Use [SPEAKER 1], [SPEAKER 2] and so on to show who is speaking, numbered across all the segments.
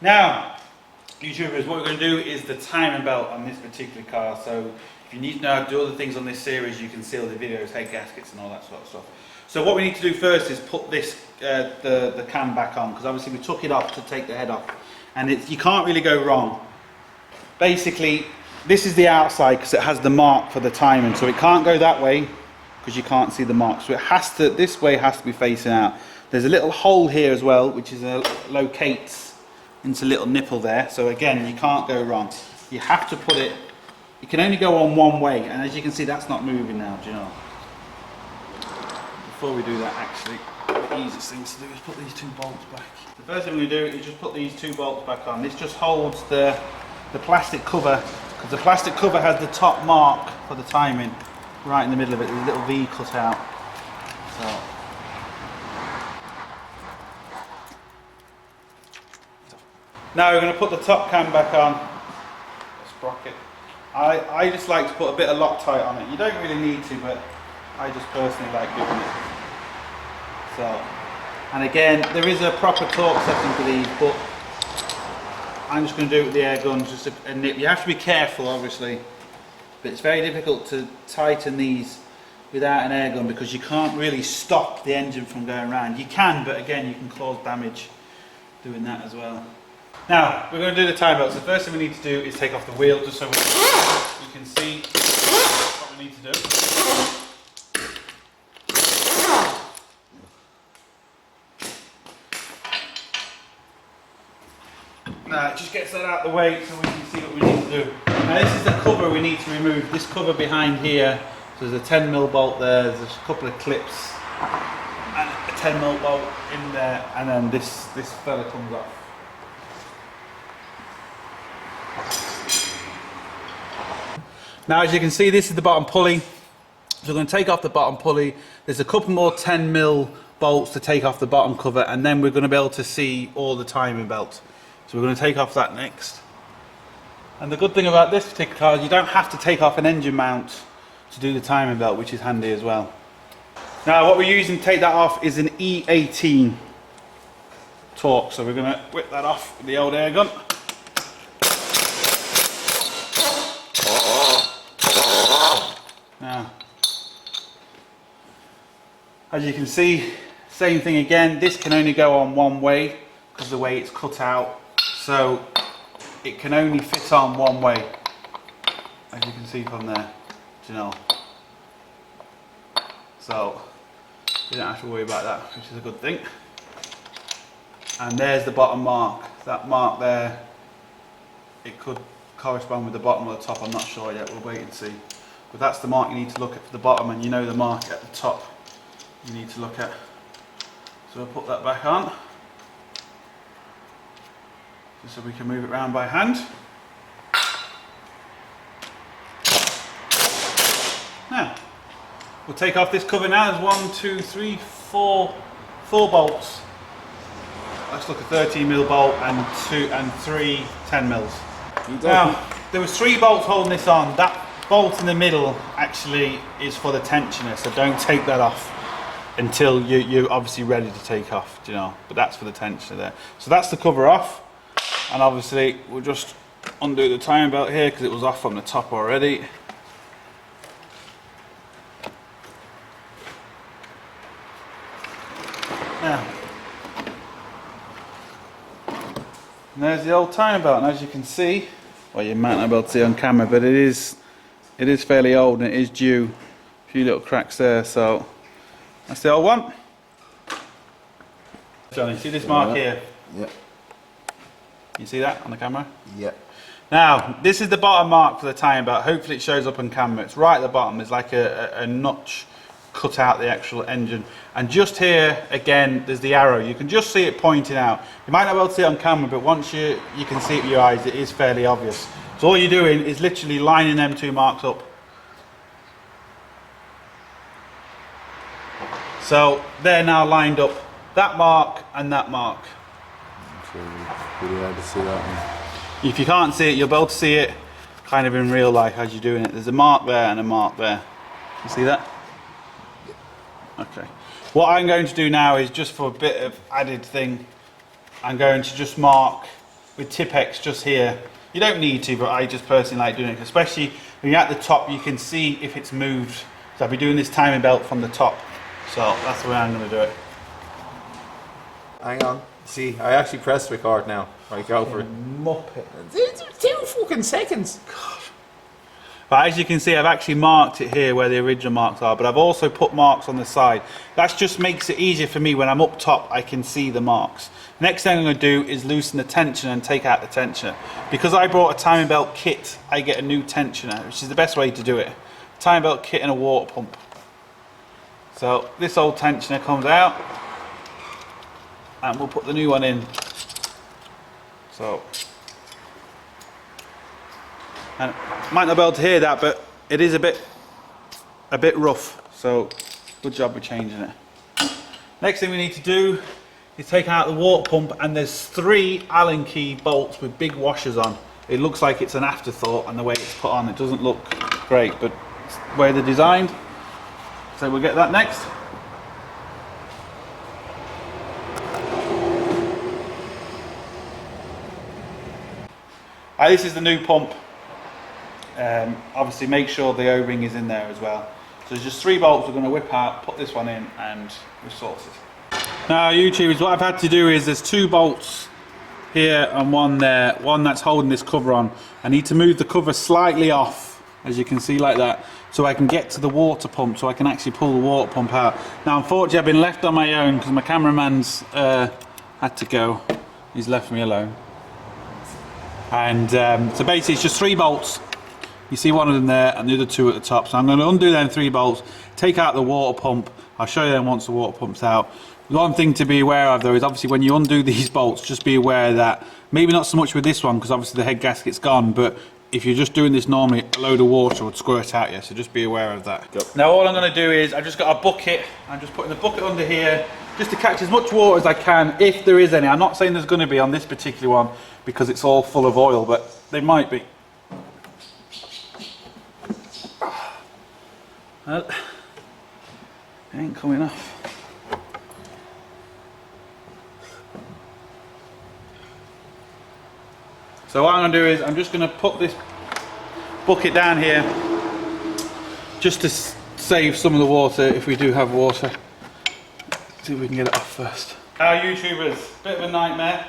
[SPEAKER 1] Now, YouTubers, what we're going to do is the timing belt on this particular car. So if you need to know how to do other things on this series, you can see all the videos, head gaskets and all that sort of stuff. So what we need to do first is put this the cam back on, because obviously we took it off to take the head off, and you can't really go wrong. Basically, this is the outside because it has the mark for the timing, so it can't go that way because you can't see the mark. So it has to, this way has to be facing out. There's a little hole here as well, which is locates into a little nipple there. So again, you can't go wrong. You have to put it. You can only go on one way, and as you can see, that's not moving now. Do you know? Before we do that, actually, the easiest thing to do is put these two bolts back. The first thing we do is just put these two bolts back on. This just holds the plastic cover, because the plastic cover has the top mark for the timing right in the middle of it. There's a little V cut out. So. Now we're going to put the top cam back on. The sprocket. I just like to put a bit of Loctite on it. You don't really need to, but I just personally like doing it. So, and again, there is a proper torque setting for these, but I'm just going to do it with the air gun, just a nip. You have to be careful, obviously, but it's very difficult to tighten these without an air gun because you can't really stop the engine from going around. You can, but again, you can cause damage doing that as well. Now, we're going to do the time belt. So the first thing we need to do is take off the wheel, just so we can see what we need to do. Now, it just gets that out of the way so we can see what we need to do. Now, this is the cover we need to remove. This cover behind here, so there's a 10mm bolt there, there's a couple of clips, and a 10mm bolt in there, and then this fella comes off. Now, as you can see, this is the bottom pulley. So we're going to take off the bottom pulley. There's a couple more 10mm bolts to take off the bottom cover, and then we're going to be able to see all the timing belt. So we're going to take off that next. And the good thing about this particular car is you don't have to take off an engine mount to do the timing belt, which is handy as well. Now, what we're using to take that off is an E18 torque. So we're going to whip that off with the old air gun. Now, as you can see, same thing again, this can only go on one way because of the way it's cut out, so it can only fit on one way, as you can see from there, do you know? So you don't have to worry about that, which is a good thing. And there's the bottom mark. That mark there, it could correspond with the bottom or the top, I'm not sure yet, we'll wait and see. But that's the mark you need to look at for the bottom, and you know the mark at the top you need to look at. So we'll put that back on, just so we can move it around by hand. Now, we'll take off this cover now. There's 1, 2, 3, 4 bolts. Let's look at 13mm bolt and 3 10mm. Now, there was 3 bolts holding this on. That bolt in the middle actually is for the tensioner, so don't take that off until you're obviously ready to take off, do you know, but that's for the tensioner there. So that's the cover off, and obviously we'll just undo the timing belt here because it was off from the top already. Now, and there's the old timing belt, and as you can see, well, you might not be able to see on camera, but it is fairly old and it is due. A few little cracks there, so that's the old one. Johnny, see this mark here?
[SPEAKER 2] Yep.
[SPEAKER 1] You see that on the camera?
[SPEAKER 2] Yep.
[SPEAKER 1] Now, this is the bottom mark for the timing belt. Hopefully it shows up on camera. It's right at the bottom. There's like a notch cut out the actual engine. And just here, again, there's the arrow. You can just see it pointing out. You might not be able to see it on camera, but once you can see it with your eyes, it is fairly obvious. So all you're doing is literally lining them 2 marks up. So they're now lined up, that mark and that mark.
[SPEAKER 2] It's really hard to see that one.
[SPEAKER 1] If you can't see it, you'll be able to see it kind of in real life as you're doing it. There's a mark there and a mark there. You see that? Okay. What I'm going to do now is, just for a bit of added thing, I'm going to just mark with tippex just here. You don't need to, but I just personally like doing it, especially when you're at the top. You can see if it's moved. So I'll be doing this timing belt from the top. So that's the way I'm going to do it.
[SPEAKER 3] Hang on. See, I actually pressed record now. Right, go for it.
[SPEAKER 1] Muppet.
[SPEAKER 3] It's 2 fucking seconds.
[SPEAKER 1] But as you can see, I've actually marked it here where the original marks are, but I've also put marks on the side. That just makes it easier for me when I'm up top, I can see the marks. Next thing I'm going to do is loosen the tensioner and take out the tensioner. Because I brought a timing belt kit, I get a new tensioner, which is the best way to do it. Timing belt kit and a water pump. So this old tensioner comes out, and we'll put the new one in. So, and might not be able to hear that, but it is a bit rough. So, good job with changing it. Next thing we need to do is take out the water pump, and there's 3 Allen key bolts with big washers on. It looks like it's an afterthought, and the way it's put on, it doesn't look great, but it's the way they're designed. So we'll get that next. This is the new pump. Obviously make sure the O-ring is in there as well. So there's just 3 bolts we're going to whip out, put this one in, and we're sorted. Now YouTubers, what I've had to do is there's 2 bolts here and one there, one that's holding this cover on. I need to move the cover slightly off, as you can see, like that, so I can get to the water pump, so I can actually pull the water pump out. Now unfortunately I've been left on my own because my cameraman's had to go. He's left me alone. And so basically it's just 3 bolts. You see one of them there and the other 2 at the top. So I'm going to undo them 3 bolts, take out the water pump. I'll show you them once the water pump's out. The one thing to be aware of though is obviously when you undo these bolts, just be aware that, maybe not so much with this one because obviously the head gasket's gone, but if you're just doing this normally, a load of water would squirt out you, so just be aware of that. Go. Now all I'm going to do is, I've just got a bucket, I'm just putting the bucket under here, just to catch as much water as I can, if there is any. I'm not saying there's going to be on this particular one, because it's all full of oil, but they might be. Well, it ain't coming off. So what I'm going to do is, I'm just going to put this bucket down here, just to save some of the water, if we do have water. See if we can get it off first. Now YouTubers, bit of a nightmare.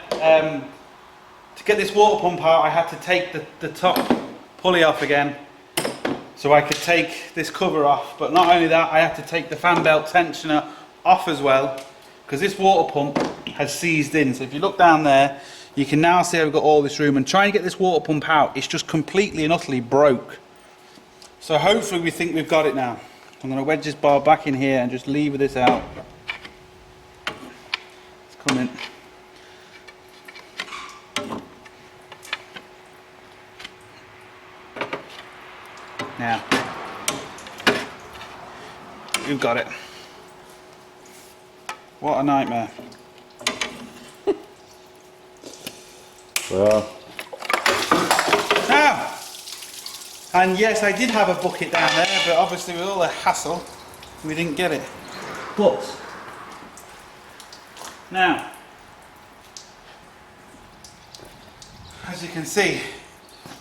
[SPEAKER 1] To get this water pump out, I had to take the top pulley off again, so I could take this cover off. But not only that, I had to take the fan belt tensioner off as well, because this water pump has seized in. So if you look down there, you can now see I've got all this room, and trying to get this water pump out, it's just completely and utterly broke. So hopefully we think we've got it now. I'm going to wedge this bar back in here and just lever this out. It's coming. Now, you've got it. What a nightmare.
[SPEAKER 2] Well.
[SPEAKER 1] Now, and yes, I did have a bucket down there, but obviously with all the hassle, we didn't get it. But, now, as you can see,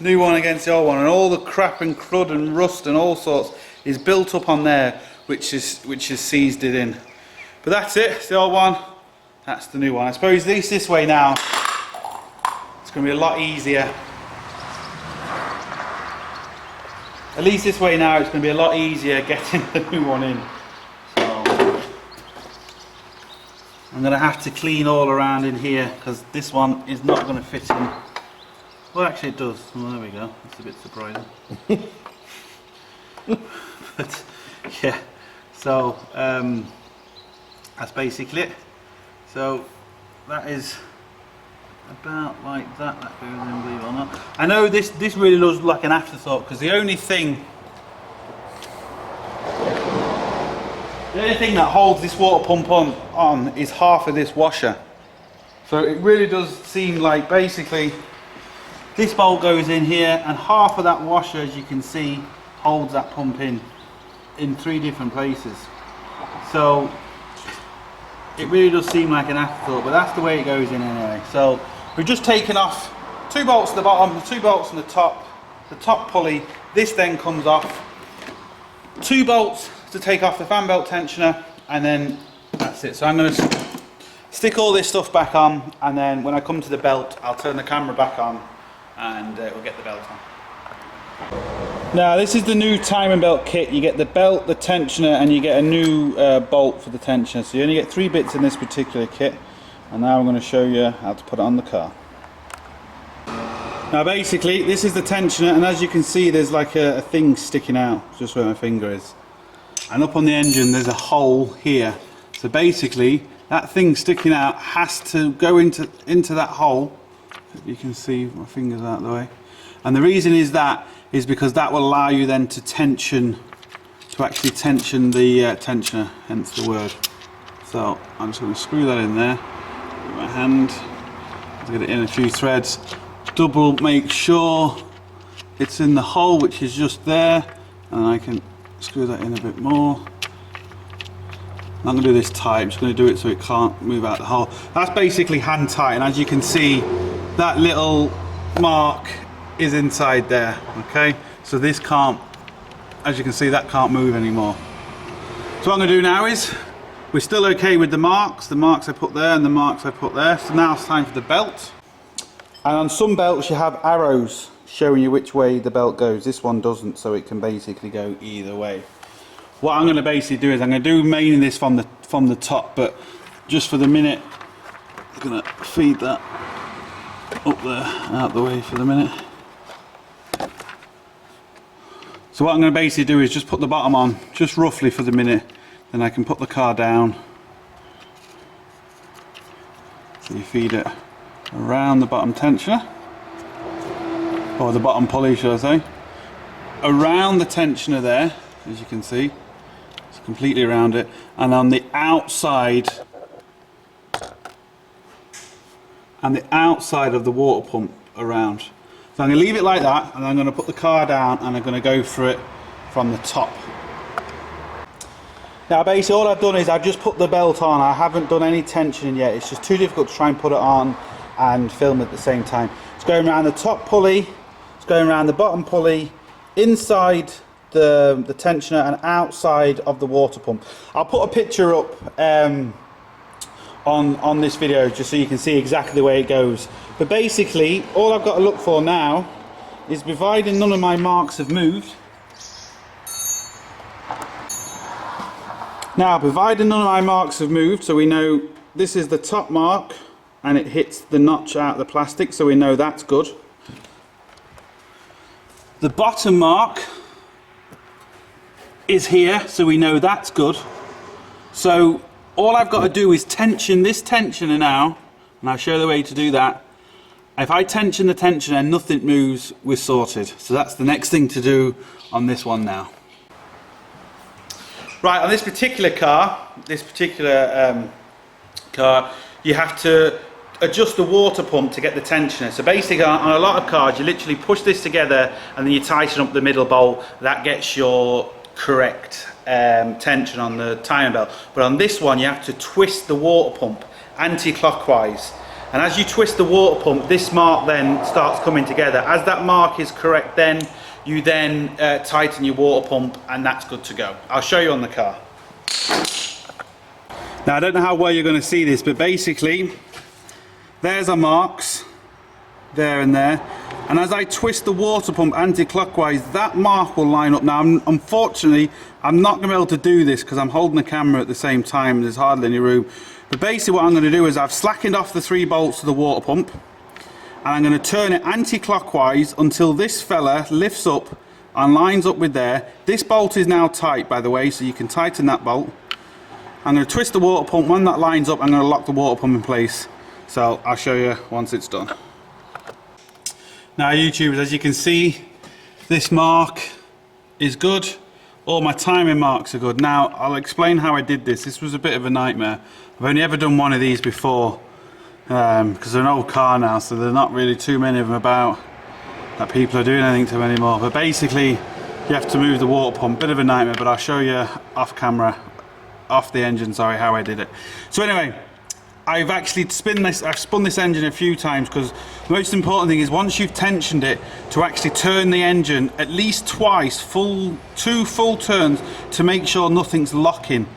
[SPEAKER 1] new one against the old one, and all the crap and crud and rust and all sorts is built up on there, which is seized it in. But that's it, it's the old one, that's the new one. I suppose at least this way now, it's going to be a lot easier. At least this way now, it's going to be a lot easier getting the new one in. So, I'm going to have to clean all around in here, because this one is not going to fit in. Well, actually it does. Well, there we go. That's a bit surprising. But yeah, so that's basically it. So that is about like that. That goes in, believe it or not. I know this really does look like an afterthought, because the only thing that holds this water pump on is half of this washer. So it really does seem like basically this bolt goes in here, and half of that washer, as you can see, holds that pump in 3 different places. So it really does seem like an afterthought, but that's the way it goes in anyway. So we've just taken off 2 bolts at the bottom, 2 bolts on the top pulley. This then comes off. 2 bolts to take off the fan belt tensioner, and then that's it. So I'm going to stick all this stuff back on, and then when I come to the belt, I'll turn the camera back on and we'll get the belt on. Now this is the new timing belt kit. You get the belt, the tensioner, and you get a new bolt for the tensioner. So you only get 3 bits in this particular kit, and now I'm going to show you how to put it on the car. Now basically this is the tensioner, and as you can see there's like a thing sticking out just where my finger is, and up on the engine there's a hole here. So basically that thing sticking out has to go into that hole. You can see my finger's out of the way, and the reason is because that will allow you then to actually tension the tensioner, hence the word. So I'm just going to screw that in there with my hand to get it in a few threads. Double make sure it's in the hole, which is just there, and I can screw that in a bit more. I'm not going to do this tight, I'm just going to do it so it can't move out the hole. That's basically hand tight, and as you can see that little mark is inside there. Okay, so this can't, as you can see, that can't move anymore. So what I'm going to do now is, we're still okay with the marks I put there and the marks I put there. So now it's time for the belt. And on some belts you have arrows showing you which way the belt goes. This one doesn't, so it can basically go either way. What I'm going to basically do is I'm going to do mainly this from the top, but just for the minute I'm going to feed that up there, out the way for the minute. So what I'm going to basically do is just put the bottom on, just roughly for the minute, then I can put the car down. So you feed it around the bottom tensioner, or the bottom pulley should I say, around the tensioner there, as you can see, it's completely around it, and on the outside of the water pump around. So I'm going to leave it like that, and I'm going to put the car down and I'm going to go for it from the top. Now basically all I've done is I've just put the belt on. I haven't done any tensioning yet. It's just too difficult to try and put it on and film at the same time. It's going around the top pulley, it's going around the bottom pulley, inside the tensioner and outside of the water pump. I'll put a picture up on this video just so you can see exactly the way it goes. But basically all I've got to look for now is, providing none of my marks have moved, so we know this is the top mark and it hits the notch out of the plastic, so we know that's good. The bottom mark is here, so we know that's good. So all I've got to do is tension this tensioner now, and I'll show you the way to do that. If I tension the tensioner and nothing moves, we're sorted. So that's the next thing to do on this one now. Right, on this particular car, you have to adjust the water pump to get the tensioner. So basically on a lot of cars you literally push this together and then you tighten up the middle bolt. That gets your correct tension on the timing belt. But on this one you have to twist the water pump anti-clockwise, and as you twist the water pump, this mark then starts coming together. As that mark is correct, then you then tighten your water pump, and that's good to go. I'll show you on the car. Now I don't know how well you're going to see this, but basically there's our marks there and there, and as I twist the water pump anti-clockwise, that mark will line up. Now unfortunately I'm not going to be able to do this because I'm holding the camera at the same time and there's hardly any room, but basically what I'm going to do is I've slackened off the 3 bolts to the water pump, and I'm going to turn it anti-clockwise until this fella lifts up and lines up with there. This bolt is now tight, by the way, so you can tighten that bolt. I'm going to twist the water pump. When that lines up, I'm going to lock the water pump in place. So I'll show you once it's done. Now YouTubers, as you can see, this mark is good. All my timing marks are good. Now I'll explain how I did this. This was a bit of a nightmare. I've only ever done one of these before, because they're an old car now, so there are not really too many of them about that people are doing anything to them anymore. But basically you have to move the water pump. Bit of a nightmare, but I'll show you off camera, off the engine, sorry, how I did it. So anyway, I've actually I've spun this engine a few times, because the most important thing is once you've tensioned it, to actually turn the engine at least twice, two full turns, to make sure nothing's locking.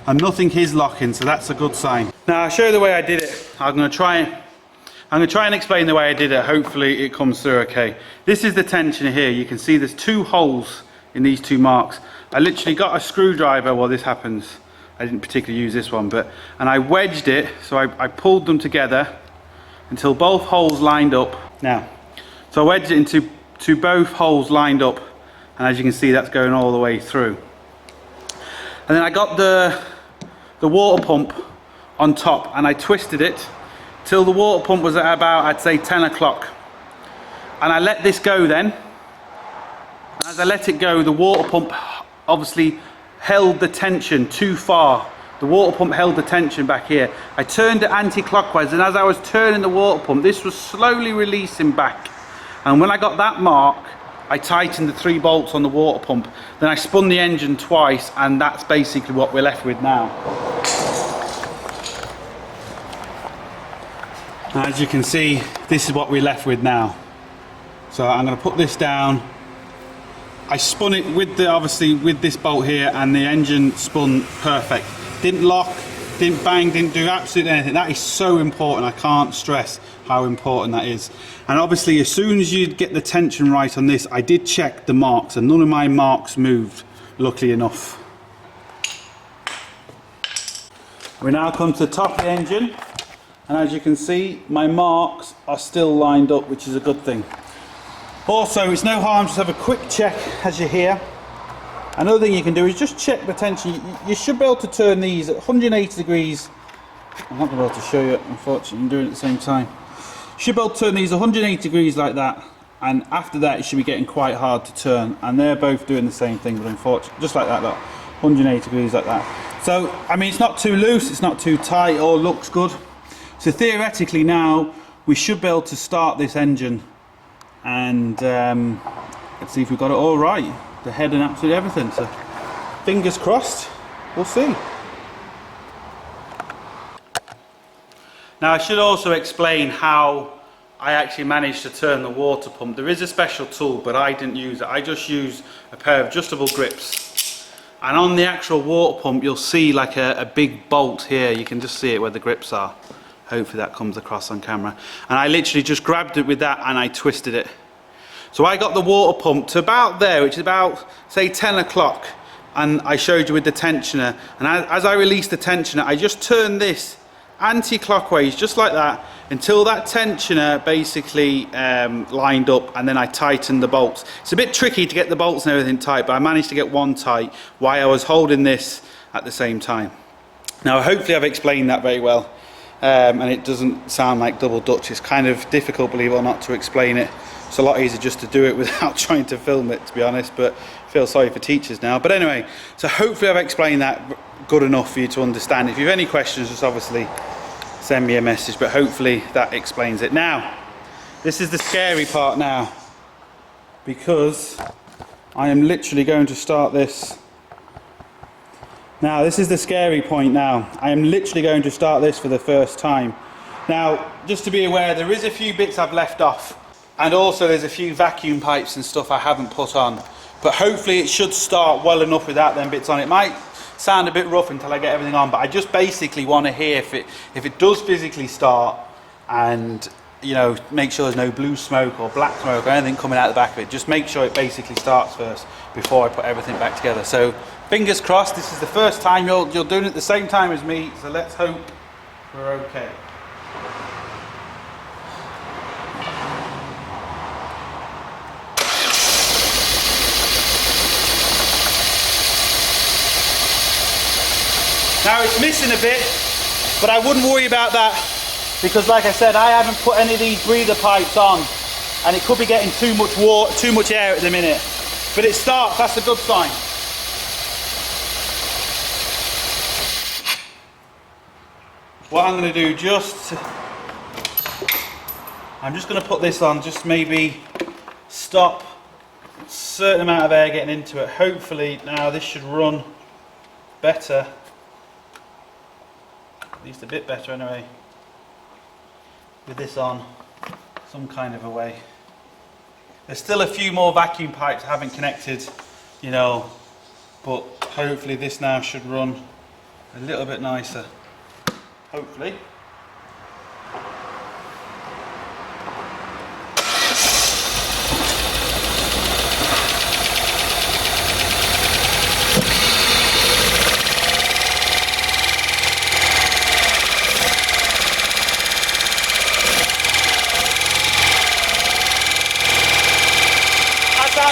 [SPEAKER 1] And nothing is locking, so that's a good sign. Now I'll show you the way I did it. I'm going to try and explain the way I did it. Hopefully it comes through okay. This is the tensioner here. You can see there's 2 holes in these 2 marks. I literally got a screwdriver while this happens. I didn't particularly use this one, and I wedged it, so I pulled them together until both holes lined up. Now, so I wedged it into both holes lined up, and as you can see, that's going all the way through. And then I got the water pump on top, and I twisted it till the water pump was at about, I'd say, 10 o'clock. And I let this go then. And as I let it go, the water pump obviously held the tension too far. The water pump held the tension back here. I turned it anti-clockwise, and as I was turning the water pump, this was slowly releasing back. And when I got that mark, I tightened the 3 bolts on the water pump. Then I spun the engine twice, and that's basically what we're left with now. As you can see, this is what we're left with now. So I'm going to put this down. I spun it with obviously with this bolt here, and the engine spun perfect. Didn't lock, didn't bang, didn't do absolutely anything. That is so important. I can't stress how important that is. And obviously, as soon as you get the tension right on this, I did check the marks, and none of my marks moved, luckily enough. We now come to the top of the engine, and as you can see, my marks are still lined up, which is a good thing. Also, it's no harm to have a quick check as you're here. Another thing you can do is just check the tension. You should be able to turn these at 180 degrees. I'm not going to be able to show you, unfortunately, I'm doing it at the same time. You should be able to turn these 180 degrees like that, and after that it should be getting quite hard to turn, and they're both doing the same thing, but unfortunately, just like that, look, 180 degrees like that. So, I mean, it's not too loose, it's not too tight, it all looks good. So theoretically now, we should be able to start this engine, and let's see if we've got it all right. The head and absolutely everything, so fingers crossed, we'll see. Now I should also explain how I actually managed to turn the water pump. There is a special tool, but I didn't use it. I just used a pair of adjustable grips. And on the actual water pump, you'll see like a big bolt here. You can just see it where the grips are. Hopefully that comes across on camera. And I literally just grabbed it with that and I twisted it. So I got the water pump to about there, which is about, say, 10 o'clock. And I showed you with the tensioner. And as I released the tensioner, I just turned this anti-clockwise, just like that, until that tensioner basically lined up, and then I tightened the bolts. It's a bit tricky to get the bolts and everything tight, but I managed to get one tight while I was holding this at the same time. Now hopefully I've explained that very well, and it doesn't sound like double Dutch. It's kind of difficult, believe it or not, to explain it. It's a lot easier just to do it without trying to film it, to be honest, but I feel sorry for teachers now. But anyway, so hopefully I've explained that good enough for you to understand. If you have any questions, just obviously send me a message, but hopefully that explains it. Now, this is the scary part now, because I am literally going to start this. Now, this is the scary point now. I am literally going to start this for the first time. Now, just to be aware, there is a few bits I've left off, and also there's a few vacuum pipes and stuff I haven't put on, but hopefully it should start well enough without them bits on. It might sound a bit rough until I get everything on, but I just basically want to hear if it does physically start, and you know, make sure there's no blue smoke or black smoke or anything coming out the back of it. Just make sure it basically starts first before I put everything back together. So fingers crossed, this is the first time you're doing it at the same time as me, so let's hope we're okay. Now it's missing a bit, but I wouldn't worry about that, because like I said, I haven't put any of these breather pipes on, and it could be getting too much water, too much air at the minute. But it starts, that's a good sign. What I'm going to do, I'm just going to put this on, just maybe stop a certain amount of air getting into it. Hopefully now this should run better. at least a bit better anyway, with this on some kind of a way. There's still a few more vacuum pipes I haven't connected, you know, but hopefully this now should run a little bit nicer. Hopefully.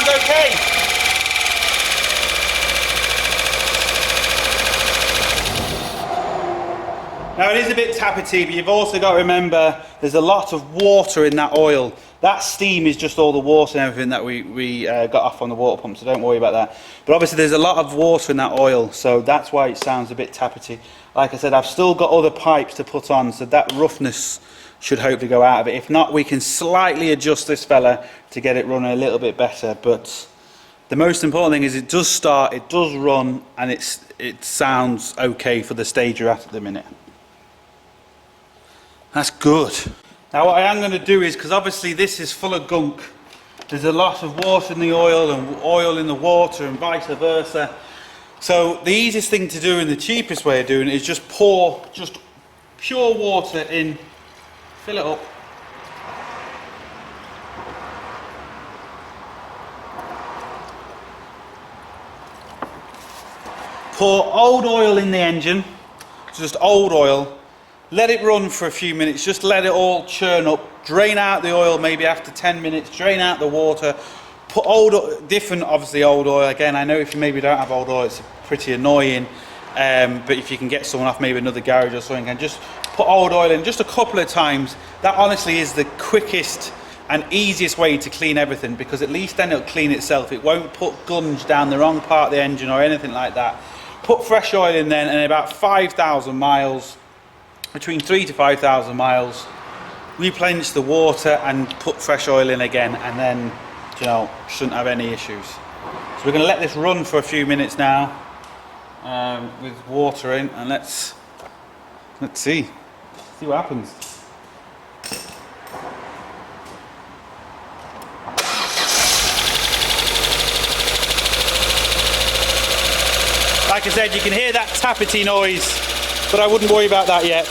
[SPEAKER 1] Okay. Now it is a bit tappety, but you've also got to remember there's a lot of water in that oil. That steam is just all the water and everything that we got off on the water pump, so don't worry about that. But obviously there's a lot of water in that oil, so that's why it sounds a bit tappety. Like I said, I've still got other pipes to put on, so that roughness should hopefully go out of it. If not, we can slightly adjust this fella to get it running a little bit better, but the most important thing is it does start, it does run, and it sounds okay for the stage you're at the minute. That's good. Now what I am going to do is, because obviously this is full of gunk, there's a lot of water in the oil and oil in the water and vice versa. So the easiest thing to do and the cheapest way of doing it is just pour just pure water in, fill it up. Pour old oil in the engine, just old oil, let it run for a few minutes, just let it all churn up, drain out the oil maybe after 10 minutes, drain out the water, put different obviously old oil. Again, I know if you maybe don't have old oil it's pretty annoying, but if you can get someone off maybe another garage or something, and just put old oil in just a couple of times. That honestly is the quickest and easiest way to clean everything, because at least then it'll clean itself. It won't put gunge down the wrong part of the engine or anything like that. Put fresh oil in then, and about 5,000 miles, between 3 to 5,000 miles, replenish the water and put fresh oil in again, and then, you know, shouldn't have any issues. So we're going to let this run for a few minutes now with water in, and let's see what happens. Like I said, you can hear that tappety noise, but I wouldn't worry about that yet.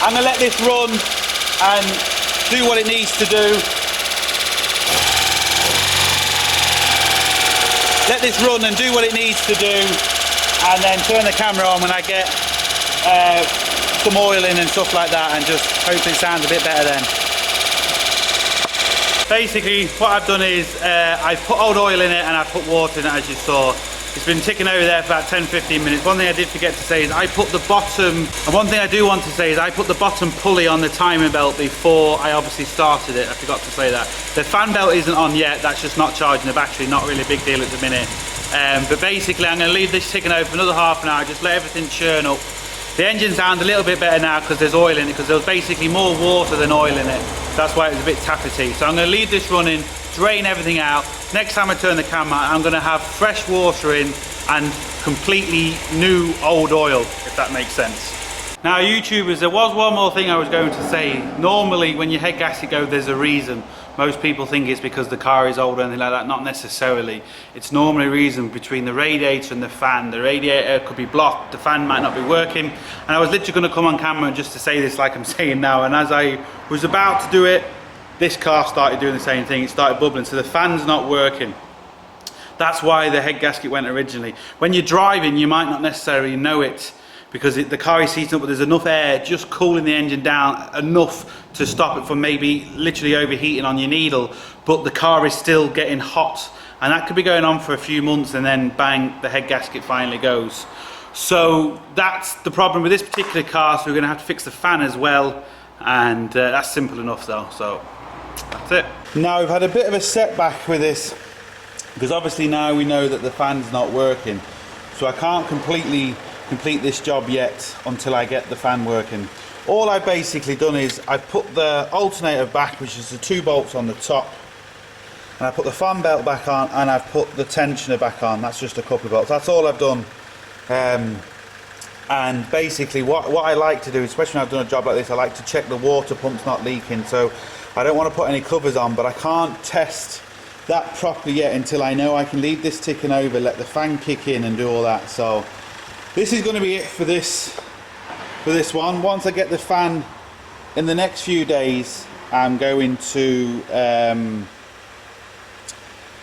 [SPEAKER 1] I'm going to let this run and do what it needs to do. Let this run and do what it needs to do, and then turn the camera on when I get some oil in and stuff like that, and just hope it sounds a bit better then. Basically, what I've done is I've put old oil in it and I've put water in it, as you saw. It's been ticking over there for about 10-15 minutes. One thing I did forget to say is I put the bottom, and one thing I do want to say is I put the bottom pulley on the timing belt before I obviously started it. I forgot to say that. The fan belt isn't on yet, that's just not charging the battery, not really a big deal at the minute. But basically I'm going to leave this ticking over for another half an hour, just let everything churn up. The engine sounds a little bit better now because there's oil in it, because there was basically more water than oil in it. That's why it was a bit tappety. So I'm going to leave this running, drain everything out. Next time I turn the camera, I'm going to have fresh water in and completely new old oil, if that makes sense. Now YouTubers, there was one more thing I was going to say. Normally when your head gasket goes, there's a reason. Most people think it's because the car is old or anything like that. Not necessarily. It's normally a reason between the radiator and the fan. The radiator could be blocked, the fan might not be working. And I was literally going to come on camera just to say this like I'm saying now, and as I was about to do it, this car started doing the same thing. It started bubbling, so the fan's not working. That's why the head gasket went originally. When you're driving, you might not necessarily know it, because the car is heating up, but there's enough air just cooling the engine down enough to stop it from maybe literally overheating on your needle, but the car is still getting hot, and that could be going on for a few months, and then bang, the head gasket finally goes. So that's the problem with this particular car, so we're going to have to fix the fan as well, and that's simple enough though, so that's it. Now we've had a bit of a setback with this, because obviously now we know that the fan's not working, so I can't complete this job yet until I get the fan working. All I've basically done is I put the alternator back, which is the 2 bolts on the top, and I put the fan belt back on, and I've put the tensioner back on. That's just a couple of bolts. That's all I've done. And basically what I like to do, especially when I've done a job like this, I like to check the water pump's not leaking. So I don't want to put any covers on, but I can't test that properly yet until I know I can leave this ticking over, let the fan kick in and do all that. So this is going to be it for this one. Once I get the fan in the next few days, I'm going to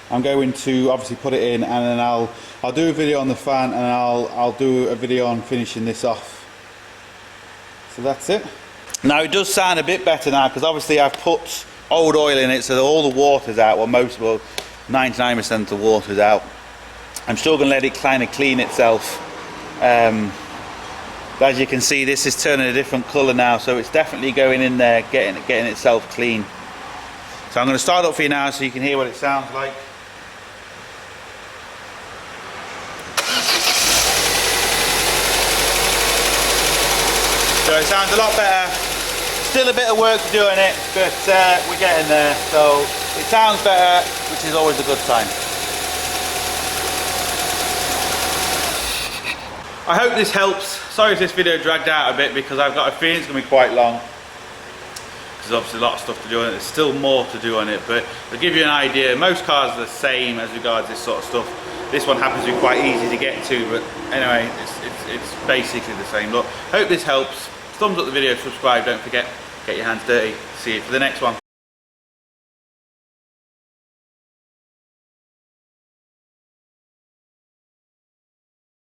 [SPEAKER 1] obviously put it in, and then I'll do a video on the fan, and I'll do a video on finishing this off. So that's it. Now it does sound a bit better now, because obviously I've put old oil in it, so all the water's out. Well, 99% of the water's out. I'm still going to let it kind of clean itself. But as you can see, this is turning a different colour now, so it's definitely going in there, getting itself clean. So I'm going to start up for you now so you can hear what it sounds like. So it sounds a lot better. Still a bit of work to do on it, but we're getting there. So it sounds better, which is always a good sign. I hope this helps. Sorry if this video dragged out a bit, because I've got a feeling it's going to be quite long. There's obviously a lot of stuff to do on it. There's still more to do on it, but to give you an idea, most cars are the same as regards this sort of stuff. This one happens to be quite easy to get to, but anyway, it's basically the same. Look, hope this helps. Thumbs up the video, subscribe, don't forget, get your hands dirty. See you for the next one.